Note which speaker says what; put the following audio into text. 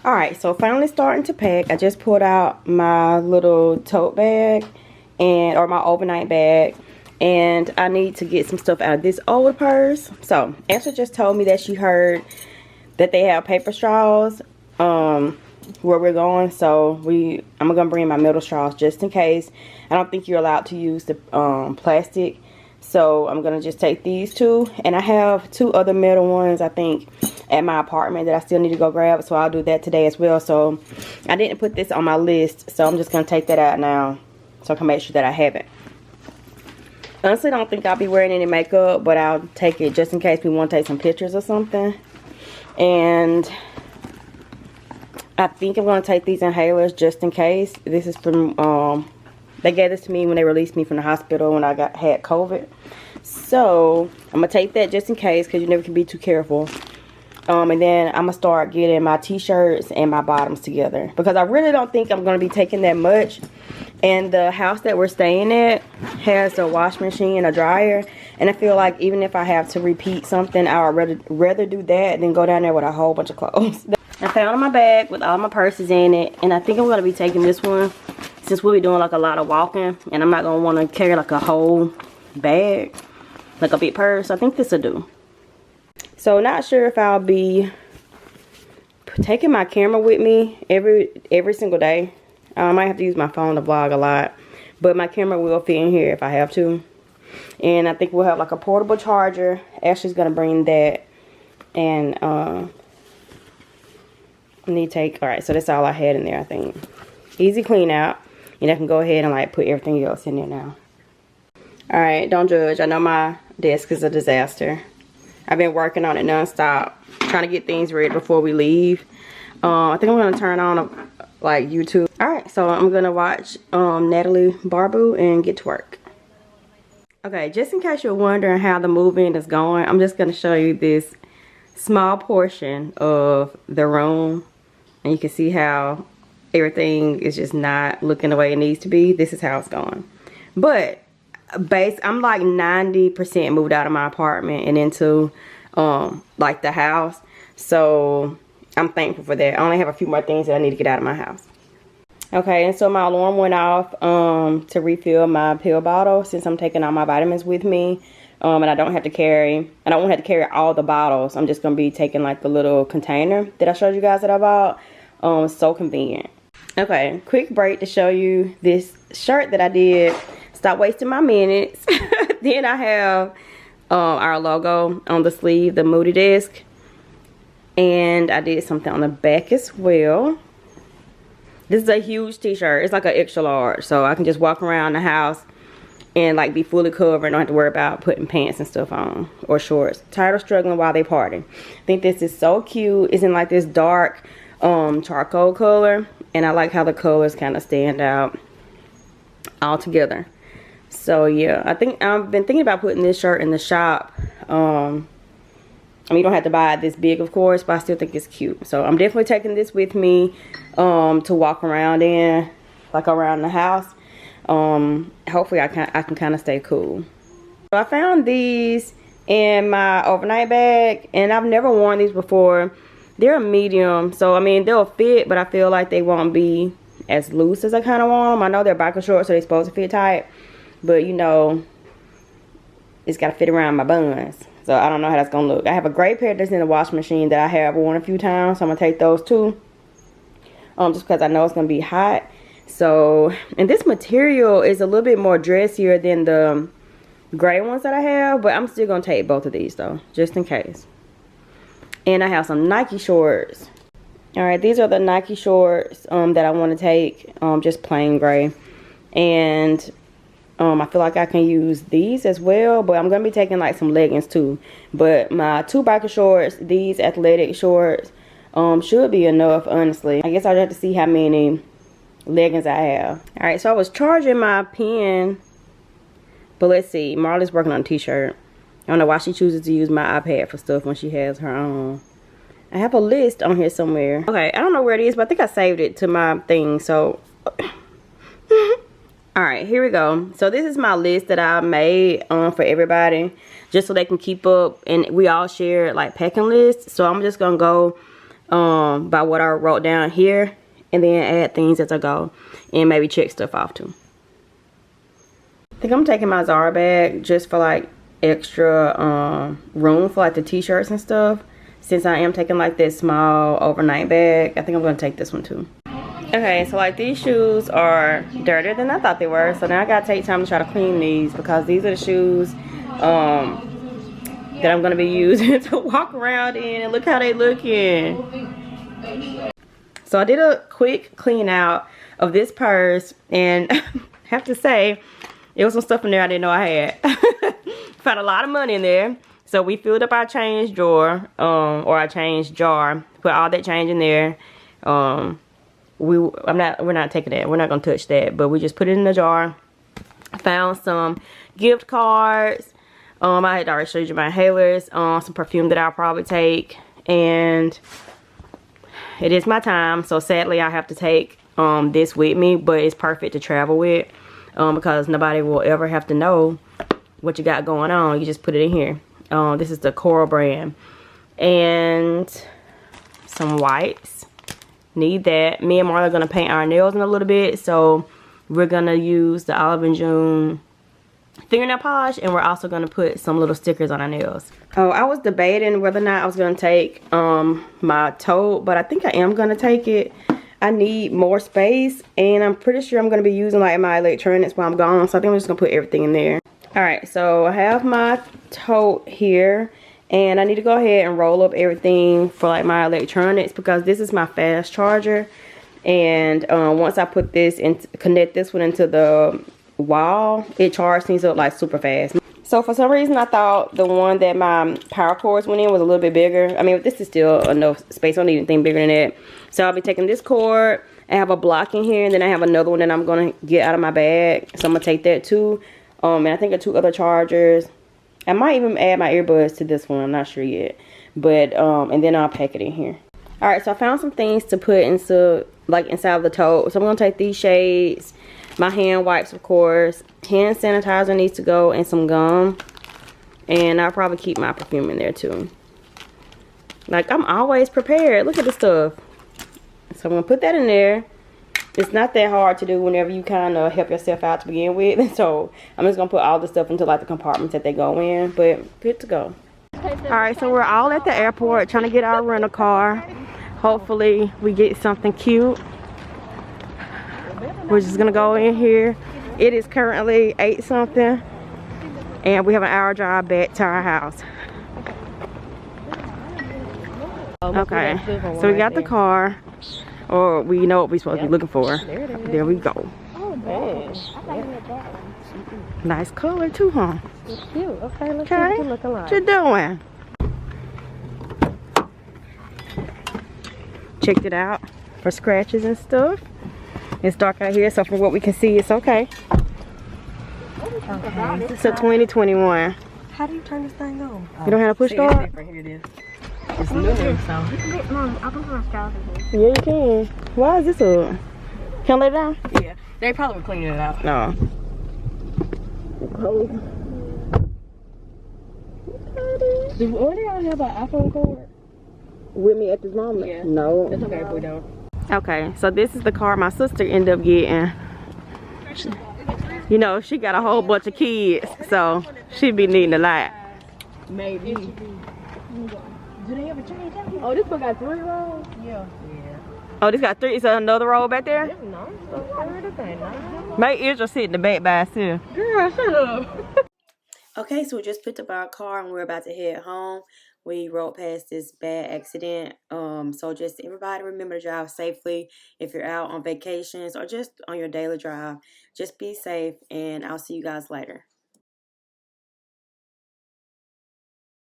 Speaker 1: Alright, so finally starting to pack. I just pulled out my little tote bag or my overnight bag, and I need to get some stuff out of this old purse. So Ashley just told me that she heard that they have paper straws where we're going, so I'm gonna bring my metal straws just in case. I don't think you're allowed to use the plastic, so I'm gonna just take these two, and I have two other metal ones I think at my apartment that I still need to go grab, so I'll do that today as well. So I didn't put this on my list, so I'm just gonna take that out now so I can make sure that I have it. Honestly, I don't think I'll be wearing any makeup, but I'll take it just in case we want to take some pictures or something. And I think I'm going to take these inhalers just in case. This is from, they gave this to me when they released me from the hospital when I had COVID. So I'm going to take that just in case, because you never can be too careful. And then I'm going to start getting my t-shirts and my bottoms together, because I really don't think I'm going to be taking that much. And the house that we're staying at has a wash machine, a dryer, and I feel like even if I have to repeat something, I would rather do that than go down there with a whole bunch of clothes. I found my bag with all my purses in it, and I think I'm going to be taking this one since we'll be doing like a lot of walking, and I'm not going to want to carry like a whole bag, like a big purse. I think this will do. So not sure if I'll be taking my camera with me every single day. I might have to use my phone to vlog a lot, but my camera will fit in here if I have to. And I think we'll have like a portable charger. Ashley's gonna bring that, and I need to take. All right, so that's all I had in there. I think easy clean out, and I can go ahead and like put everything else in there now. All right, don't judge. I know my desk is a disaster. I've been working on it nonstop, trying to get things ready before we leave. I think I'm gonna turn on like YouTube. All right, so I'm gonna watch Natalie Barbu and get to work. Okay, just in case you're wondering how the move-in is going, I'm just gonna show you this small portion of the room, and you can see how everything is just not looking the way it needs to be. This is how it's going. But I'm like 90% moved out of my apartment and into like the house, so I'm thankful for that. I only have a few more things that I need to get out of my house. Okay, and so my alarm went off to refill my pill bottle, since I'm taking all my vitamins with me, and I don't have to carry all the bottles. I'm just gonna be taking like the little container that I showed you guys that I bought. So convenient. Okay, quick break to show you this shirt that I did. Stop wasting my minutes. Then I have our logo on the sleeve, the Moody Desk, and I did something on the back as well. This is a huge t-shirt. It's like an extra large, so I can just walk around the house and like be fully covered and don't have to worry about putting pants and stuff on or shorts. Tired of struggling while they party. I think this is so cute. It's in like this dark charcoal color, and I like how the colors kind of stand out all together. So yeah, I think I've been thinking about putting this shirt in the shop. I mean, you don't have to buy it this big, of course, but I still think it's cute. So I'm definitely taking this with me to walk around in, like around the house. Hopefully I can kind of stay cool. So I found these in my overnight bag, and I've never worn these before. They're a medium, so I mean they'll fit, but I feel like they won't be as loose as I kind of want them. I know they're biker shorts, so they're supposed to fit tight, but you know, it's got to fit around my buns. So I don't know how that's going to look. I have a gray pair that's in the washing machine that I have worn a few times, so I'm going to take those too. Just because I know it's going to be hot. So, and this material is a little bit more dressier than the gray ones that I have, but I'm still going to take both of these though, just in case. And I have some Nike shorts. Alright, these are the Nike shorts that I want to take, just plain gray. And I feel like I can use these as well, but I'm going to be taking like some leggings too. But my two biker shorts, these athletic shorts, should be enough, honestly. I guess I'll have to see how many leggings I have. Alright, so I was charging my pen, but let's see. Marley's working on a t-shirt. I don't know why she chooses to use my iPad for stuff when she has her own. I have a list on here somewhere. Okay, I don't know where it is, but I think I saved it to my thing, so... Alright, here we go. So this is my list that I made for everybody, just so they can keep up, and we all share like packing lists. So I'm just gonna go by what I wrote down here, and then add things as I go, and maybe check stuff off too. I think I'm taking my Zara bag just for like extra room for like the t-shirts and stuff. Since I am taking like this small overnight bag, I think I'm gonna take this one too. Okay, so like these shoes are dirtier than I thought they were, so now I gotta take time to try to clean these, because these are the shoes that I'm gonna be using to walk around in, and look how they looking. So I did a quick clean out of this purse, and I have to say, there was some stuff in there I didn't know I had. Found a lot of money in there. So we filled up our change drawer, or our change jar, put all that change in there. We're not taking that. We're not gonna touch that, but we just put it in the jar. Found some gift cards. I had already showed you my inhalers, some perfume that I'll probably take, and it is my time. So sadly, I have to take this with me, but it's perfect to travel with, because nobody will ever have to know what you got going on. You just put it in here. This is the Coral brand, and some wipes. Need that. Me and Marla are gonna paint our nails in a little bit, so we're gonna use the Olive & June fingernail polish, and we're also gonna put some little stickers on our nails. Oh, I was debating whether or not I was gonna take my tote, but I think I am gonna take it. I need more space, and I'm pretty sure I'm gonna be using like my electronics while I'm gone, so I think I'm just gonna put everything in there. All right, so I have my tote here, and I need to go ahead and roll up everything for like my electronics, because this is my fast charger. And once I put this and connect this one into the wall, it charges things up like super fast. So for some reason I thought the one that my power cords went in was a little bit bigger. I mean, this is still enough space. I don't need anything bigger than that. So I'll be taking this cord. I have a block in here, and then I have another one that I'm gonna get out of my bag. So I'm gonna take that too. And I think 2 other chargers. I might even add my earbuds to this one. I'm not sure yet. But, and then I'll pack it in here. Alright, so I found some things to put into, like, inside of the tote. So I'm going to take these shades. My hand wipes, of course. Hand sanitizer needs to go, and some gum. And I'll probably keep my perfume in there, too. Like, I'm always prepared. Look at this stuff. So I'm going to put that in there. It's not that hard to do whenever you kind of help yourself out to begin with. So I'm just going to put all the stuff into like the compartments that they go in. But good to go. Alright, so we're all at the airport trying to get our rental car. Hopefully we get something cute. We're just going to go in here. It is currently 8 something. And we have an hour drive back to our house. Okay, so we got the car. Or we know what we're supposed to be looking for. There we go.
Speaker 2: Oh, man.
Speaker 1: Nice color too, huh?
Speaker 2: It's cute. Okay, let's see what you look like.
Speaker 1: What you doing? Checked it out for scratches and stuff. It's dark out here, so from what we can see, it's okay. It's a 2021.
Speaker 2: How do you turn this thing on?
Speaker 1: You don't have to push start?
Speaker 2: Here it is. It's new, so.
Speaker 3: Mom, I put my straws in here.
Speaker 1: Yeah, you can. Why is this up? Can I lay it down?
Speaker 2: Yeah, they probably were cleaning it out.
Speaker 1: No.
Speaker 2: Do y'all have an iPhone cord?
Speaker 1: With me at this moment?
Speaker 2: Yeah.
Speaker 1: No.
Speaker 2: It's okay if we don't.
Speaker 1: Okay, so this is the car my sister ended up getting. You know, she got a whole bunch of kids, so she be needing a lot.
Speaker 2: Maybe. Do they ever change that? Oh, this one got 3 rows? Yeah.
Speaker 1: Oh, this got 3. Is there another row back there?
Speaker 2: No, it's okay.
Speaker 1: My ears are sitting in the back by itself.
Speaker 2: Girl, shut up.
Speaker 1: Okay, so we just picked up our car and we're about to head home. We rode past this bad accident. So just everybody remember to drive safely if you're out on vacations or just on your daily drive. Just be safe, and I'll see you guys later.